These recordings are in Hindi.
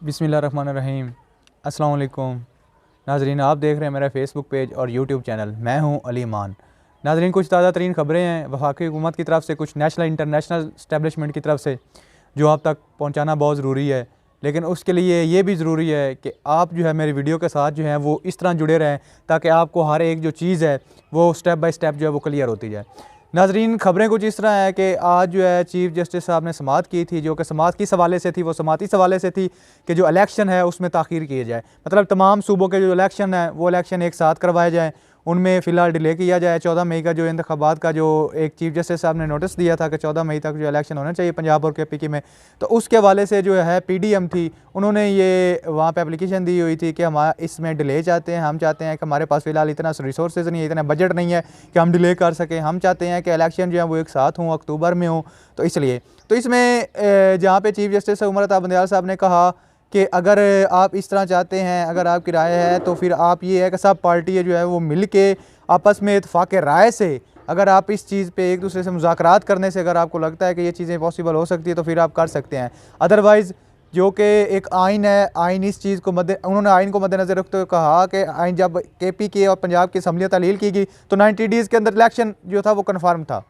बिस्मिल्लाहिर्रहमानिर्रहीम। अस्सलाम वालेकुम नाजरीन, आप देख रहे हैं मेरा फेसबुक पेज और यूट्यूब चैनल। मैं हूं अली मान। नाजरीन, कुछ ताज़ा तरीन ख़बरें हैं वफाकी हुकूमत की तरफ से, कुछ नेशनल इंटरनेशनल इस्टेब्लिशमेंट की तरफ से, जो आप तक पहुंचाना बहुत ज़रूरी है। लेकिन उसके लिए ये भी ज़रूरी है कि आप जो है मेरी वीडियो के साथ जो है वो इस तरह जुड़े रहें ताकि आपको हर एक जो चीज़ है वो स्टेप बाय स्टेप जो है वो क्लियर होती जाए। नाजरीन, ख़बरें कुछ इस तरह है कि आज जो है चीफ़ जस्टिस साहब ने समाअत की थी, जो कि समाअत किस हवाले से थी, वो समाअत इस हवाले से थी कि जो इलेक्शन है उसमें ताख़ीर किए जाए। मतलब तमाम सूबों के जो इलेक्शन है वो इलेक्शन एक साथ करवाए जाएँ, उनमें फ़िलहाल डिले किया जाए। 14 मई का जो इंतखाबात का जो एक चीफ़ जस्टिस साहब ने नोटिस दिया था कि 14 मई तक जो इलेक्शन होना चाहिए पंजाब और केपी में, तो उसके हवाले से जो है पीडीएम थी, उन्होंने ये वहाँ पे एप्लीकेशन दी हुई थी कि हम इसमें डिले चाहते हैं। हम चाहते हैं कि हमारे पास फ़िलहाल इतना रिसोर्सेज नहीं है, इतना बजट नहीं है कि हम डिले कर सकें। हम चाहते हैं कि इलेक्शन जो है वो एक साथ हों, अक्टूबर में हों। तो इसलिए तो इसमें जहाँ पे चीफ़ जस्टिस उमर अता बंदयाल साहब ने कहा कि अगर आप इस तरह चाहते हैं, अगर आपकी राय है तो फिर आप ये है कि सब पार्टी जो है वो मिल के आपस में इत्फाक़ राय से, अगर आप इस चीज़ पे एक दूसरे से मुज़ाकरात करने से अगर आपको लगता है कि ये चीज़ें पॉसिबल हो सकती है तो फिर आप कर सकते हैं। अदरवाइज़ जो कि एक आइन है, आइन इस चीज़ को उन्होंने आइन को मद्देनज़र रखते हुए कहा कि आइन जब केपी के और पंजाब की असम्बलियाँ तहलील की गई तो 90 डेज़ के अंदर इलेक्शन जो था वो कन्फर्म था।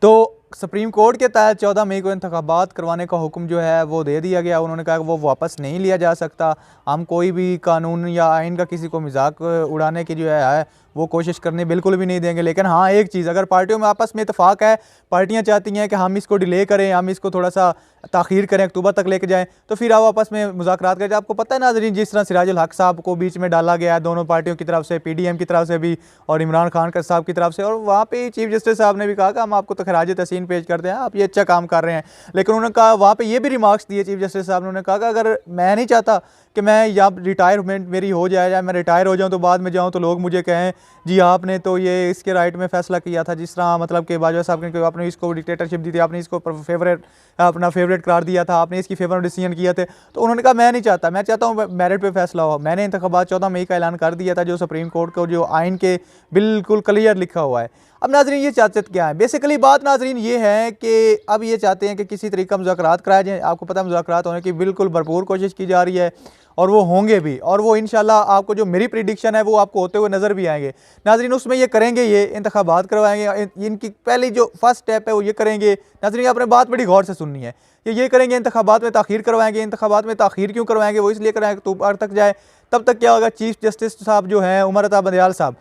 तो सुप्रीम कोर्ट के तहत 14 मई को इंतखाबात करवाने का हुक्म जो है वो दे दिया गया। उन्होंने कहा कि वो वापस नहीं लिया जा सकता। हम कोई भी कानून या आइन का किसी को मजाक उड़ाने की जो है वो कोशिश करने बिल्कुल भी नहीं देंगे। लेकिन हाँ, एक चीज़, अगर पार्टियों में आपस में इत्तेफाक है, पार्टियां चाहती हैं कि हम इसको डिले करें, हम इसको थोड़ा सा ताख़ीर करें, अक्टूबर तक लेके जाएं, तो फिर आप आपस में मुज़ाकरात करें। आपको पता है नाज़रीन, जिस तरह सिराजुल हक साहब को बीच में डाला गया है दोनों पार्टियों की तरफ से, पीडीएम की तरफ से भी और इमरान खान का साहब की तरफ से, और वहाँ पर चीफ़ जस्टिस साहब ने भी कहा कि हम आपको तो खराज तहसीन पेश करते हैं, आप ये अच्छा काम कर रहे हैं। लेकिन उन्होंने कहा, वहाँ पे ये भी रिमार्क्स दिए चीफ जस्टिस साहब ने, उन्होंने कहा कि अगर मैं नहीं चाहता कि मैं या रिटायरमेंट मेरी हो जाए या मैं रिटायर हो जाऊँ तो बाद में जाऊँ तो लोग मुझे कहें जी आपने तो ये इसके राइट में फ़ैसला किया था, जिस तरह मतलब कि बाजवा साहब ने आपने इसको डिक्टेटरशिप दी थी, आपने इसको अपना फेवरेट करार दिया था, आपने इसकी फेवर में डिसीजन किया थे। तो उन्होंने कहा मैं नहीं चाहता, मैं चाहता हूँ मेरिट पे फैसला हो। मैंने इंतखाबात 14 मई का ऐलान कर दिया था, जो सुप्रीम कोर्ट को जो आइन के बिल्कुल क्लियर लिखा हुआ है। अब नाजरीन, ये चाहते क्या है? बेसिकली बात नाजरीन ये है कि अब ये चाहते हैं कि किसी तरीके का मुज़ाकरात कराया जाए। आपको पता है मुज़ाकरात होने की बिल्कुल भरपूर कोशिश की जा रही है और वो होंगे भी, और वो इंशाल्लाह आपको जो मेरी प्रिडिक्शन है वो आपको होते हुए नज़र भी आएंगे। नाजरीन, उसमें ये करेंगे, ये इंतखाबात करवाएंगे। इनकी पहली जो फर्स्ट स्टेप है वो ये करेंगे। नाजरीन, आपने बात बड़ी गौर से सुननी है। ये करेंगे, इंतखाबात में ताख़ीर करवाएंगे। इंतखाबात में ताख़ीर क्यों करवाएंगे? वो इसलिए कराएंगे अक्टूबर तक जाए। तब तक क्या होगा, चीफ जस्टिस साहब जो हैं उमर अता बंदयाल साहब,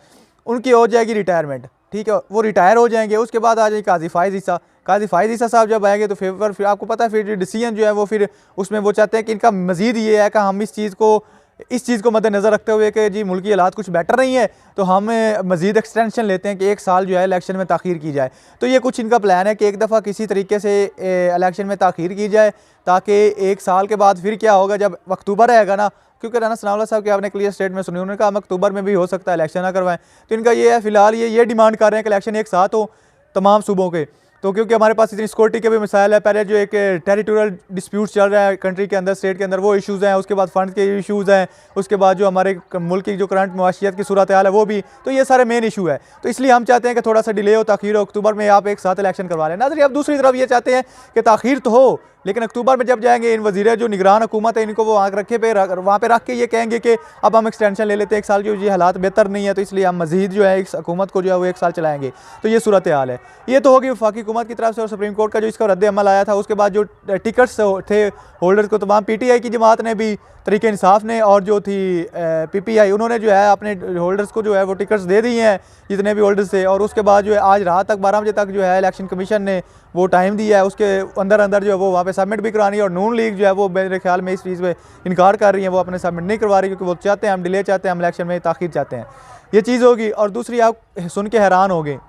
उनकी हो जाएगी रिटायरमेंट, ठीक है, वो रिटायर हो जाएंगे। उसके बाद आ जाएगी काजी फ़ाइज़ ईसा साहब जब आएंगे तो फिर आपको पता है फिर डिसीजन जो है वो फिर उसमें वो चाहते हैं कि इनका मज़ीद ये है कि हम इस चीज़ को मद्देनज़र रखते हुए कि जी मुल्क की हालात कुछ बेटर नहीं है तो हम मज़ीद एक्सटेंशन लेते हैं कि एक साल जो है इलेक्शन में ताख़ीर की जाए। तो ये कुछ इनका प्लान है कि एक दफ़ा किसी तरीके से इलेक्शन में ताख़ीर की जाए, ताकि एक साल के बाद फिर क्या होगा जब अक्टूबर आएगा ना, क्योंकि राना सनाउल्लाह साहब की आपने क्लियर स्टेटमेंट सुनी, उन्होंने कहा हम अक्टूबर में भी हो सकता है इलेक्शन ना करवाएं। तो इनका ये है, फिलहाल ये डिमांड कर रहे हैं कि इलेक्शन एक साथ हो तमाम सूबों के। तो क्योंकि हमारे पास इतनी सिक्योरिटी के भी मसाइल है, पहले जो एक टेरिटोरियल डिस्प्यूट चल रहा है कंट्री के अंदर, स्टेट के अंदर, वो इश्यूज़ हैं, उसके बाद फंड के इश्यूज़ हैं, उसके बाद जो हमारे मुल्क की जो करंट मुआशियत की सूरत हाल है वो भी, तो ये सारे मेन इशू है। तो इसलिए हम चाहते हैं कि थोड़ा सा डिले हो, ताख़ीर हो, अक्टूबर में आप एक साथ इलेक्शन करवा लें। नाज़रीन, अब दूसरी तरफ ये चाहते हैं कि ताख़ीर तो हो, लेकिन अक्टूबर में जब जाएंगे इन वज़ीर जो निगरान हुकूमत है इनको वो वहाँ पे रख के ये कहेंगे कि अब हम एक्सटेंशन ले लेते हैं एक साल की, ये हालात बेहतर नहीं है तो इसलिए हम मज़ीद जो है इस हुकूमत को जो है वो एक साल चलाएंगे। तो ये सूरत हाल है। ये तो होगी वफाकी हुकूमत की तरफ से और सुप्रीम कोर्ट का जो इसका रद्द अमल आया था। उसके बाद जो टिकट्स थे होल्डर्स को, तमाम पीटीआई की जमात ने भी, तरीके इंसाफ ने और जो थी पीपीआई, उन्होंने जो है अपने होल्डर्स को जो है वो टिकट्स दे दी हैं जितने भी होल्डर्स थे। और उसके बाद जो है आज रात तक 12 बजे तक जो है इलेक्शन कमीशन ने वो टाइम दिया है, उसके अंदर जो है वो वहाँ पे सबमिट भी करानी है। और नून लीग जो है वो मेरे ख्याल में इस चीज़ पे इनकार कर रही है, वो अपने सबमिट नहीं करवा रही क्योंकि वो चाहते हैं हम डिले चाहते हैं, हम इलेक्शन में ताख़ीर चाहते हैं। ये चीज़ होगी। और दूसरी, आप सुन के हैरान हो गए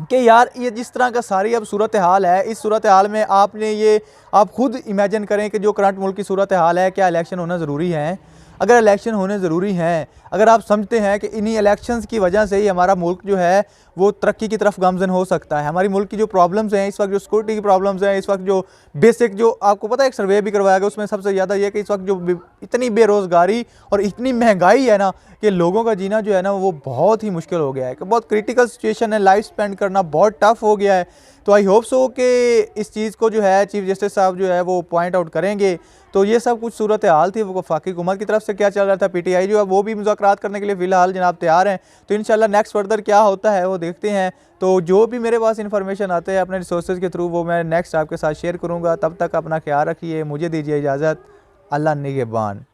कि यार ये जिस तरह का सारी अब सूरत हाल है, इस सूरत हाल में आप खुद इमेजिन करें कि जो करंट मुल्क की सूरत हाल है, क्या इलेक्शन होना ज़रूरी है? अगर इलेक्शन होने ज़रूरी हैं, अगर आप समझते हैं कि इन्हीं इलेक्शंस की वजह से ही हमारा मुल्क जो है वो तरक्की की तरफ गामज़न हो सकता है, हमारी मुल्क की जो प्रॉब्लम्स हैं इस वक्त, जो सिक्योरिटी की प्रॉब्लम्स हैं इस वक्त, जो बेसिक जो आपको पता है एक सर्वे भी करवाया गया, उसमें सबसे ज़्यादा ये कि इस वक्त जो इतनी बेरोज़गारी और इतनी महंगाई है ना कि लोगों का जीना जो है ना वो बहुत ही मुश्किल हो गया है, कि बहुत क्रिटिकल सिचुएशन है, लाइफ स्पेंड करना बहुत टफ हो गया है। तो आई होप सो कि इस चीज़ को जो है चीफ जस्टिस साहब जो है वो पॉइंट आउट करेंगे। तो ये सब कुछ सूरत हाल थी वो वफाकी हुकूमत की तरफ से क्या चल रहा था। PTI जो है वो भी मुज़ाकरात करने के लिए फ़िलहाल जनाब तैयार हैं। तो इंशाल्लाह नेक्स्ट फर्दर क्या होता है वो देखते हैं। तो जो भी मेरे पास इन्फॉर्मेशन आते हैं अपने रिसोर्सेज के थ्रू वो मैं नेक्स्ट आपके साथ शेयर करूँगा। तब तक अपना ख्याल रखिए, मुझे दीजिए इजाज़त। अल्लाह निगहबान।